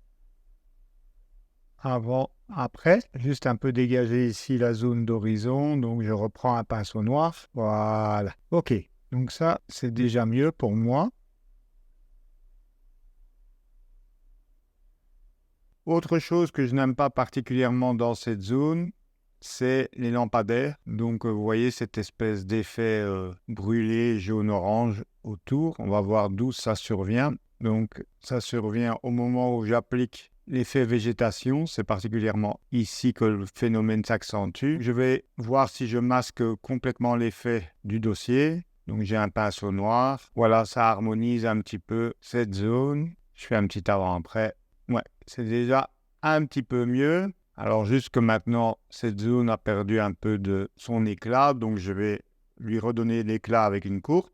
Avant, après, juste un peu dégager ici la zone d'horizon, donc je reprends un pinceau noir. Voilà, ok, donc ça c'est déjà mieux pour moi. Autre chose que je n'aime pas particulièrement dans cette zone, c'est les lampadaires. Donc vous voyez cette espèce d'effet brûlé jaune-orange autour. On va voir d'où ça survient. Donc ça survient au moment où j'applique l'effet végétation. C'est particulièrement ici que le phénomène s'accentue. Je vais voir si je masque complètement l'effet du dossier. Donc j'ai un pinceau noir. Voilà, ça harmonise un petit peu cette zone. Je fais un petit avant-après. Ouais, c'est déjà un petit peu mieux. Alors, jusque maintenant, cette zone a perdu un peu de son éclat. Donc, je vais lui redonner l'éclat avec une courbe.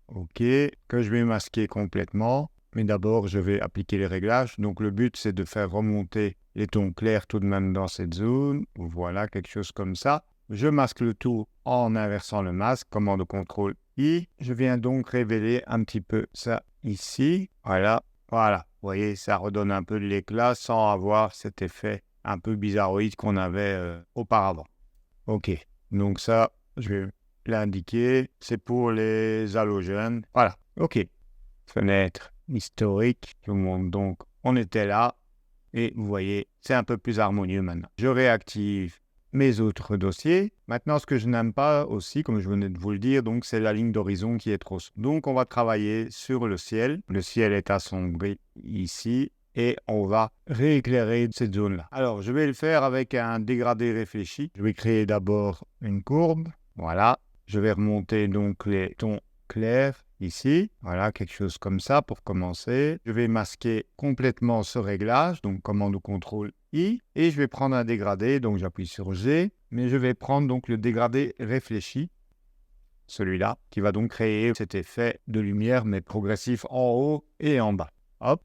OK, que je vais masquer complètement. Mais d'abord, je vais appliquer les réglages. Donc, le but, c'est de faire remonter les tons clairs tout de même dans cette zone. Voilà, quelque chose comme ça. Je masque le tout en inversant le masque. Commande CTRL I. Je viens donc révéler un petit peu ça ici. Voilà. Voilà, vous voyez, ça redonne un peu de l'éclat sans avoir cet effet un peu bizarroïde qu'on avait auparavant. Ok, donc ça, je vais l'indiquer, c'est pour les halogènes. Voilà, ok. Fenêtre historique, je vous montre donc, on était là, et vous voyez, c'est un peu plus harmonieux maintenant. Je réactive mes autres dossiers. Maintenant, ce que je n'aime pas aussi, comme je venais de vous le dire, donc c'est la ligne d'horizon qui est trop sombre. Donc, on va travailler sur le ciel. Le ciel est assombri ici et on va rééclairer cette zone-là. Alors, je vais le faire avec un dégradé réfléchi. Je vais créer d'abord une courbe. Voilà. Je vais remonter donc les tons clairs ici. Voilà, quelque chose comme ça pour commencer. Je vais masquer complètement ce réglage, donc commande ou contrôle I, et je vais prendre un dégradé, donc j'appuie sur G, mais je vais prendre donc le dégradé réfléchi, celui-là, qui va donc créer cet effet de lumière, mais progressif en haut et en bas. Hop,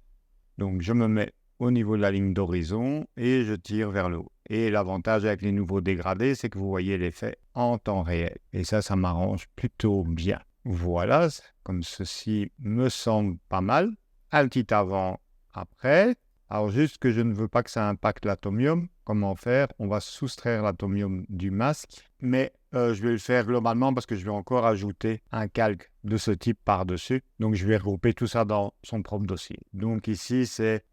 donc je me mets au niveau de la ligne d'horizon et je tire vers le haut. Et l'avantage avec les nouveaux dégradés, c'est que vous voyez l'effet en temps réel. Et ça m'arrange plutôt bien. Voilà, comme ceci me semble pas mal. Un petit avant-après. Alors juste que je ne veux pas que ça impacte l'atomium. Comment faire? On va soustraire l'atomium du masque. Mais je vais le faire globalement parce que je vais encore ajouter un calque de ce type par-dessus. Donc je vais regrouper tout ça dans son propre dossier. Donc ici c'est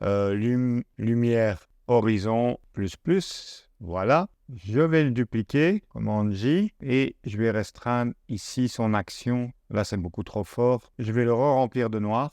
lumière horizon plus. Voilà. Je vais le dupliquer, commande J, et je vais restreindre ici son action. Là, c'est beaucoup trop fort. Je vais le remplir de noir.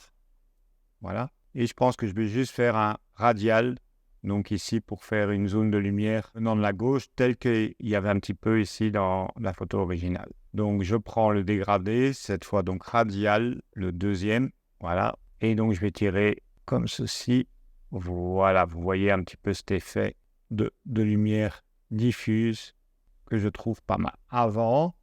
Voilà. Et je pense que je vais juste faire un radial Donc ici, pour faire une zone de lumière venant de la gauche, telle qu'il y avait un petit peu ici dans la photo originale. Donc je prends le dégradé, cette fois donc radial, le deuxième, voilà. Et donc je vais tirer comme ceci. Voilà, vous voyez un petit peu cet effet de lumière diffuse que je trouve pas mal. Avant,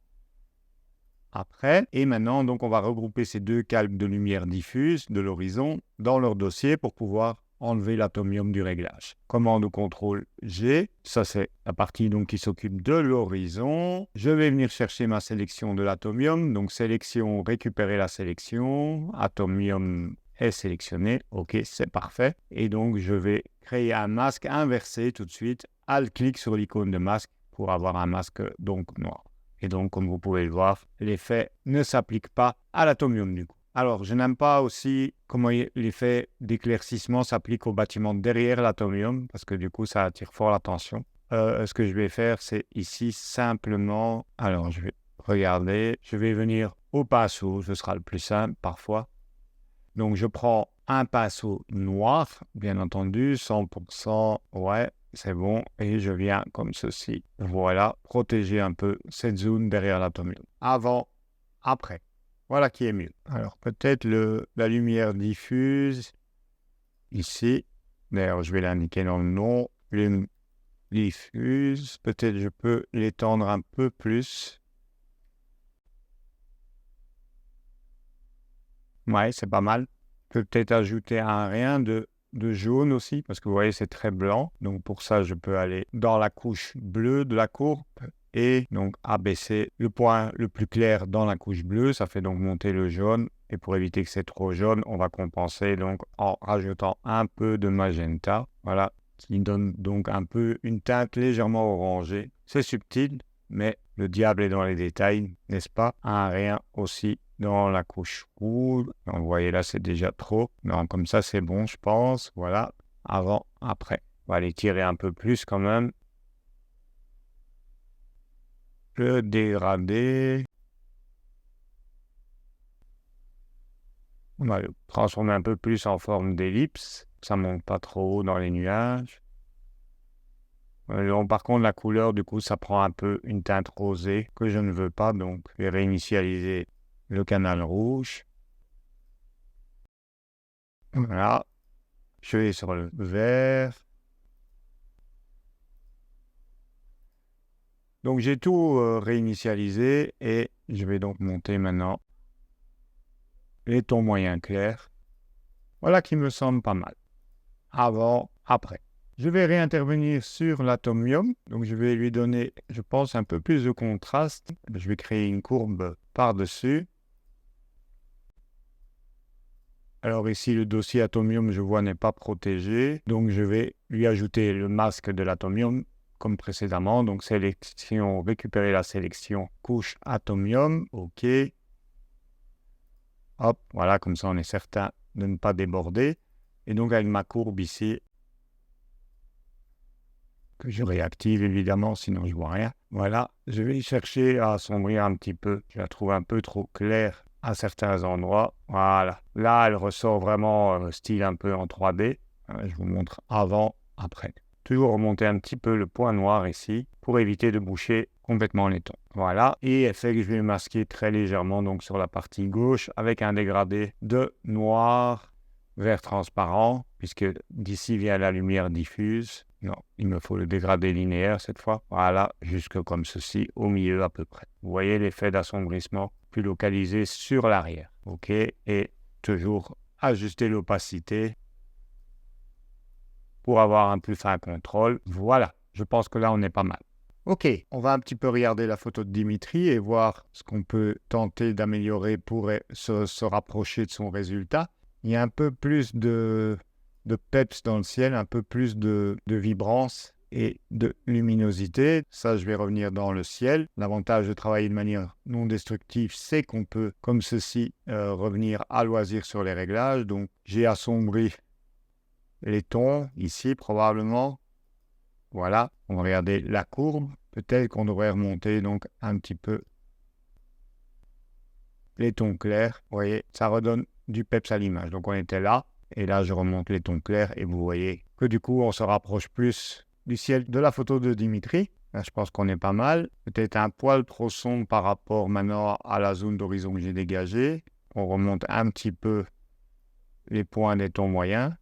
après, et maintenant, donc on va regrouper ces deux calques de lumière diffuse de l'horizon dans leur dossier pour pouvoir enlever l'atomium du réglage. Commande ou contrôle G, ça c'est la partie donc qui s'occupe de l'horizon. Je vais venir chercher ma sélection de l'atomium, donc sélection, récupérer la sélection, atomium est sélectionné, ok, c'est parfait. Et donc je vais créer un masque inversé tout de suite, alt-clic sur l'icône de masque pour avoir un masque donc noir. Et donc, comme vous pouvez le voir, l'effet ne s'applique pas à l'atomium du coup. Alors, je n'aime pas aussi comment l'effet d'éclaircissement s'applique au bâtiment derrière l'atomium, parce que du coup, ça attire fort l'attention. Ce que je vais faire, c'est ici simplement... Alors, je vais regarder. Je vais venir au pinceau, ce sera le plus simple parfois. Donc, je prends un pinceau noir, bien entendu, 100%, ouais. C'est bon, et je viens comme ceci. Voilà, protéger un peu cette zone derrière l'atomium. Avant, après. Voilà qui est mieux. Alors, peut-être la lumière diffuse ici. D'ailleurs, je vais l'indiquer dans le nom. Diffuse. Peut-être je peux l'étendre un peu plus. Ouais, c'est pas mal. Je peux peut-être ajouter un rien de jaune aussi, parce que vous voyez, c'est très blanc. Donc, pour ça, je peux aller dans la couche bleue de la courbe et donc abaisser le point le plus clair dans la couche bleue. Ça fait donc monter le jaune. Et pour éviter que c'est trop jaune, on va compenser donc en rajoutant un peu de magenta. Voilà, qui donne donc un peu une teinte légèrement orangée. C'est subtil, mais le diable est dans les détails, n'est-ce pas? Un rien aussi dans la couche rouge. Donc, vous voyez là, c'est déjà trop. Non, comme ça, c'est bon, je pense. Voilà, avant, après. On va aller tirer un peu plus quand même. Le dégradé. On va le transformer un peu plus en forme d'ellipse. Ça ne monte pas trop haut dans les nuages. Par contre, la couleur, du coup, ça prend un peu une teinte rosée que je ne veux pas. Donc, je vais réinitialiser le canal rouge. Voilà. Je vais sur le vert. Donc, j'ai tout réinitialisé et je vais donc monter maintenant les tons moyens clairs. Voilà qui me semble pas mal. Avant, après. Je vais réintervenir sur l'atomium. Donc, je vais lui donner, je pense, un peu plus de contraste. Je vais créer une courbe par-dessus. Alors ici, le dossier atomium, je vois, n'est pas protégé. Donc, je vais lui ajouter le masque de l'atomium comme précédemment. Donc, sélection, récupérer la sélection couche atomium. OK. Hop, voilà, comme ça, on est certain de ne pas déborder. Et donc, avec ma courbe ici, que je réactive évidemment, sinon je vois rien. Voilà, je vais chercher à assombrir un petit peu. Je la trouve un peu trop claire à certains endroits. Voilà, là elle ressort vraiment style un peu en 3D. Je vous montre avant, après. Toujours remonter un petit peu le point noir ici pour éviter de boucher complètement les tons. Voilà, et effet que je vais masquer très légèrement donc sur la partie gauche avec un dégradé de noir vert transparent, puisque d'ici vient la lumière diffuse. Non, il me faut le dégradé linéaire cette fois. Voilà, jusque comme ceci, au milieu à peu près. Vous voyez l'effet d'assombrissement plus localisé sur l'arrière. OK, et toujours ajuster l'opacité pour avoir un plus fin contrôle. Voilà, je pense que là, on est pas mal. OK, on va un petit peu regarder la photo de Dimitri et voir ce qu'on peut tenter d'améliorer pour se rapprocher de son résultat. Il y a un peu plus de peps dans le ciel, un peu plus de vibrance et de luminosité. Ça, je vais revenir dans le ciel. L'avantage de travailler de manière non destructive, c'est qu'on peut, comme ceci, revenir à loisir sur les réglages. Donc, j'ai assombri les tons, ici, probablement. Voilà, on va regarder la courbe. Peut-être qu'on devrait remonter donc un petit peu les tons clairs. Vous voyez, ça redonne du peps à l'image. Donc, on était là. Et là, je remonte les tons clairs et vous voyez que du coup, on se rapproche plus du ciel de la photo de Dimitri. Là, je pense qu'on est pas mal. Peut-être un poil trop sombre par rapport maintenant à la zone d'horizon que j'ai dégagée. On remonte un petit peu les points des tons moyens.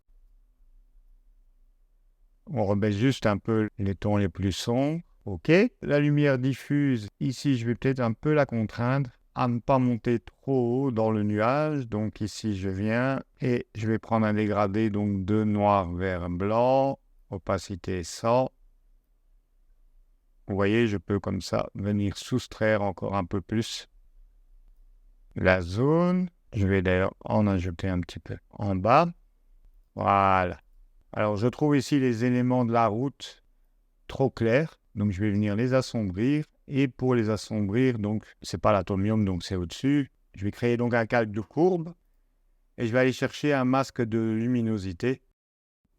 On rebaisse juste un peu les tons les plus sombres. OK. La lumière diffuse, ici, je vais peut-être un peu la contraindre à ne pas monter trop haut dans le nuage. Donc ici, je viens et je vais prendre un dégradé donc de noir vers blanc, opacité 100. Vous voyez, je peux comme ça venir soustraire encore un peu plus la zone. Je vais d'ailleurs en ajouter un petit peu en bas. Voilà. Alors, je trouve ici les éléments de la route trop clairs. Donc, je vais venir les assombrir. Et pour les assombrir, donc, c'est pas l'atomium, donc c'est au-dessus. Je vais créer donc un calque de courbe. Et je vais aller chercher un masque de luminosité.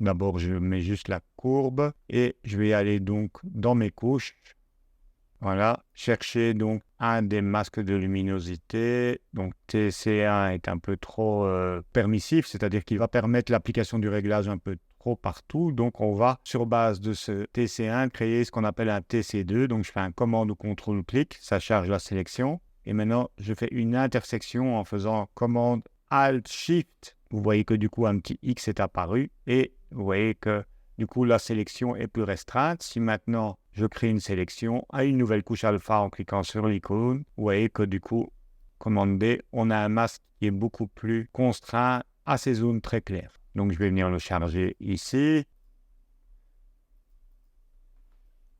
D'abord, je mets juste la courbe. Et je vais aller donc dans mes couches. Voilà. Chercher donc un des masques de luminosité. Donc, TC1 est un peu trop permissif, c'est-à-dire qu'il va permettre l'application du réglage un peu trop partout. Donc, on va, sur base de ce TC1, créer ce qu'on appelle un TC2. Donc, je fais un commande ou contrôle-clic, ça charge la sélection. Et maintenant, je fais une intersection en faisant commande Alt-Shift. Vous voyez que du coup, un petit X est apparu. Et vous voyez que du coup, la sélection est plus restreinte. Si maintenant, je crée une sélection à une nouvelle couche alpha en cliquant sur l'icône, vous voyez que du coup, commande D, on a un masque qui est beaucoup plus contraint à ces zones très claires. Donc, je vais venir le charger ici.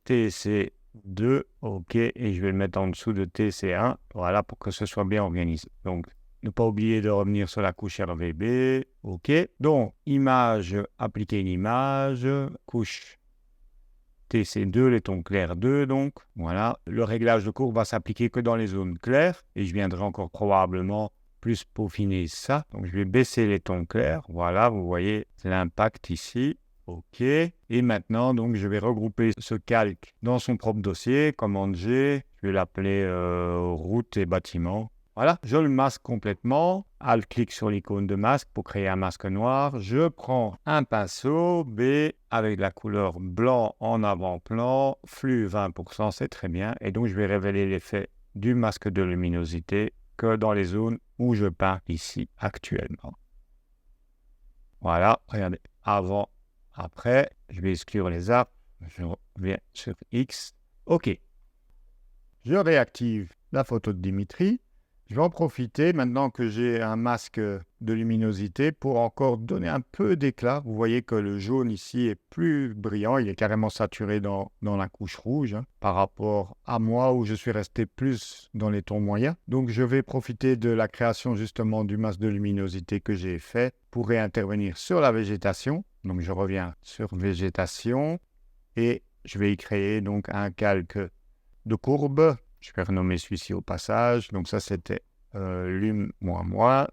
TC2, OK, et je vais le mettre en dessous de TC1, voilà, pour que ce soit bien organisé. Donc, ne pas oublier de revenir sur la couche RVB, OK. Donc, image, appliquer une image, couche TC2, les tons clairs 2, donc, voilà. Le réglage de courbe va s'appliquer que dans les zones claires, et je viendrai encore probablement plus peaufiner ça. Donc, je vais baisser les tons clairs, voilà, vous voyez l'impact ici. OK. Et maintenant, donc, je vais regrouper ce calque dans son propre dossier. Commande G. Je vais l'appeler route et bâtiment. Voilà. Je le masque complètement. Alt-clic sur l'icône de masque pour créer un masque noir. Je prends un pinceau B avec la couleur blanc en avant-plan. Flux 20%, c'est très bien. Et donc, je vais révéler l'effet du masque de luminosité que dans les zones où je peins ici actuellement. Voilà. Regardez. Avant. Après, je vais exclure les arbres. Je reviens sur X. OK. Je réactive la photo de Dimitri. Je vais en profiter maintenant que j'ai un masque de luminosité pour encore donner un peu d'éclat. Vous voyez que le jaune ici est plus brillant. Il est carrément saturé dans la couche rouge par rapport à moi où je suis resté plus dans les tons moyens. Donc, je vais profiter de la création justement du masque de luminosité que j'ai fait pour réintervenir sur la végétation. Donc, je reviens sur végétation et je vais y créer donc un calque de courbe. Je vais renommer celui-ci au passage. Donc, ça, c'était lum -moi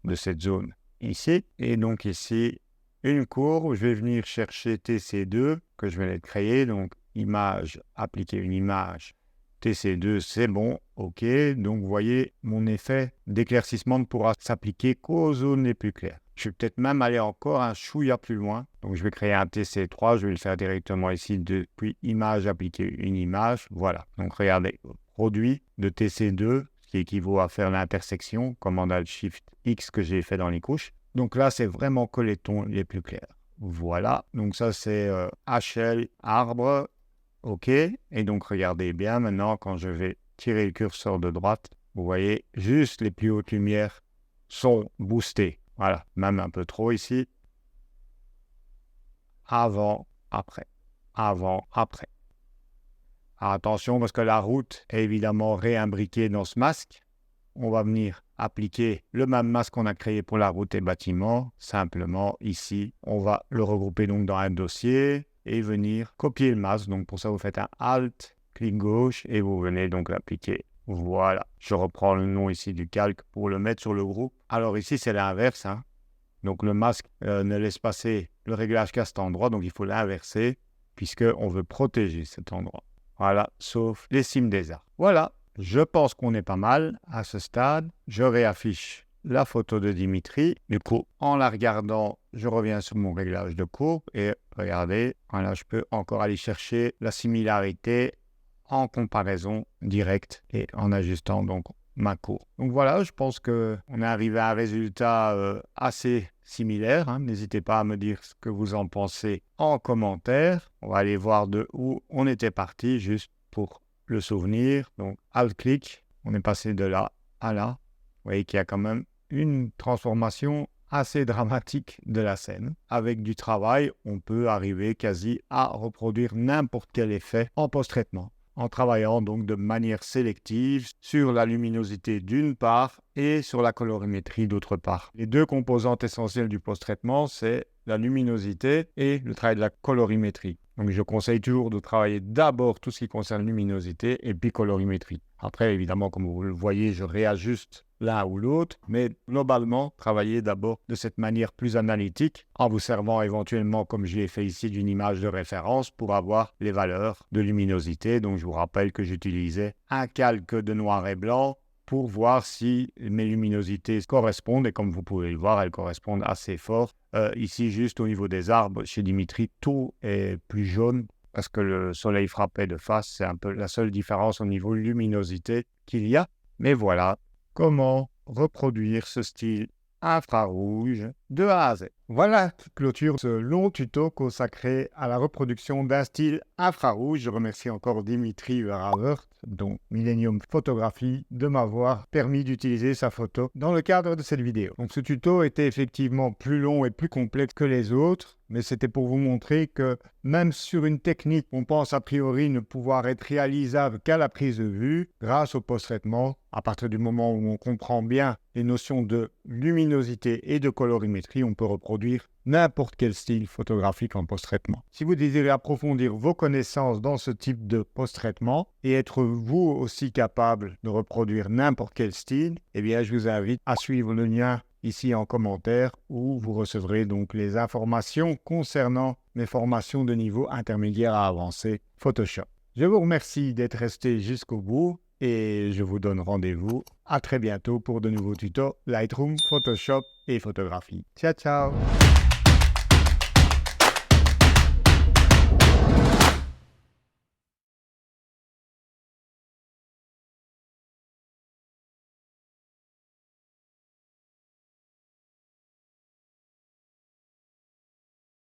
de cette zone ici. Et donc, ici, une courbe. Je vais venir chercher TC2 que je vais aller créer. Donc, image, appliquer une image. TC2, c'est bon, OK. Donc, vous voyez, mon effet d'éclaircissement ne pourra s'appliquer qu'aux zones les plus claires. Je vais peut-être même aller encore un chouïa plus loin. Donc, je vais créer un TC3. Je vais le faire directement ici depuis image, appliquer une image. Voilà. Donc, regardez, produit de TC2, ce qui équivaut à faire l'intersection, commande Alt-Shift X que j'ai fait dans les couches. Donc là, c'est vraiment que les tons les plus clairs. Voilà. Donc, ça, c'est HL, arbre. OK. Et donc, regardez bien maintenant, quand je vais tirer le curseur de droite, vous voyez, juste les plus hautes lumières sont boostées. Voilà, même un peu trop ici. Avant, après. Avant, après. Alors, attention, parce que la route est évidemment réimbriquée dans ce masque. On va venir appliquer le même masque qu'on a créé pour la route et bâtiment. Simplement, ici, on va le regrouper donc dans un dossier et venir copier le masque. Donc, pour ça, vous faites un Alt, clic gauche et vous venez donc l'appliquer. Voilà. Je reprends le nom ici du calque pour le mettre sur le groupe. Alors, ici, c'est l'inverse. Donc, le masque ne laisse passer le réglage qu'à cet endroit. Donc, il faut l'inverser puisqu'on veut protéger cet endroit. Voilà, sauf les cimes des arbres. Voilà, je pense qu'on est pas mal à ce stade. Je réaffiche la photo de Dimitri. Du coup, en la regardant, je reviens sur mon réglage de courbe et regardez, voilà, je peux encore aller chercher la similarité en comparaison directe et en ajustant donc ma courbe. Donc voilà, je pense qu'on est arrivé à un résultat assez similaire. N'hésitez pas à me dire ce que vous en pensez en commentaire. On va aller voir de où on était parti juste pour le souvenir. Donc Alt-clic, on est passé de là à là. Vous voyez qu'il y a quand même une transformation assez dramatique de la scène. Avec du travail, on peut arriver quasi à reproduire n'importe quel effet en post-traitement, en travaillant donc de manière sélective sur la luminosité d'une part et sur la colorimétrie d'autre part. Les deux composantes essentielles du post-traitement, c'est la luminosité et le travail de la colorimétrie. Donc je conseille toujours de travailler d'abord tout ce qui concerne luminosité et puis colorimétrie. Après, évidemment, comme vous le voyez, je réajuste l'un ou l'autre, mais globalement, travaillez d'abord de cette manière plus analytique, en vous servant éventuellement, comme je l'ai fait ici, d'une image de référence pour avoir les valeurs de luminosité. Donc, je vous rappelle que j'utilisais un calque de noir et blanc pour voir si mes luminosités correspondent, et comme vous pouvez le voir, elles correspondent assez fort. Ici, juste au niveau des arbres, chez Dimitri, tout est plus jaune, parce que le soleil frappait de face, c'est un peu la seule différence au niveau luminosité qu'il y a. Mais voilà comment reproduire ce style infrarouge de A à Z. Voilà qui clôture ce long tuto consacré à la reproduction d'un style infrarouge. Je remercie encore Dimitri Verhaert, dont Millennium Photographie, de m'avoir permis d'utiliser sa photo dans le cadre de cette vidéo. Donc ce tuto était effectivement plus long et plus complexe que les autres, mais c'était pour vous montrer que même sur une technique qu'on pense a priori ne pouvoir être réalisable qu'à la prise de vue, grâce au post-traitement, à partir du moment où on comprend bien les notions de luminosité et de colorimétrie, on peut reproduire n'importe quel style photographique en post-traitement. Si vous désirez approfondir vos connaissances dans ce type de post-traitement et être vous aussi capable de reproduire n'importe quel style, eh bien je vous invite à suivre le lien ici en commentaire où vous recevrez donc les informations concernant mes formations de niveau intermédiaire à avancé Photoshop. Je vous remercie d'être resté jusqu'au bout et je vous donne rendez-vous à très bientôt pour de nouveaux tutos Lightroom, Photoshop et photographie. Ciao, ciao!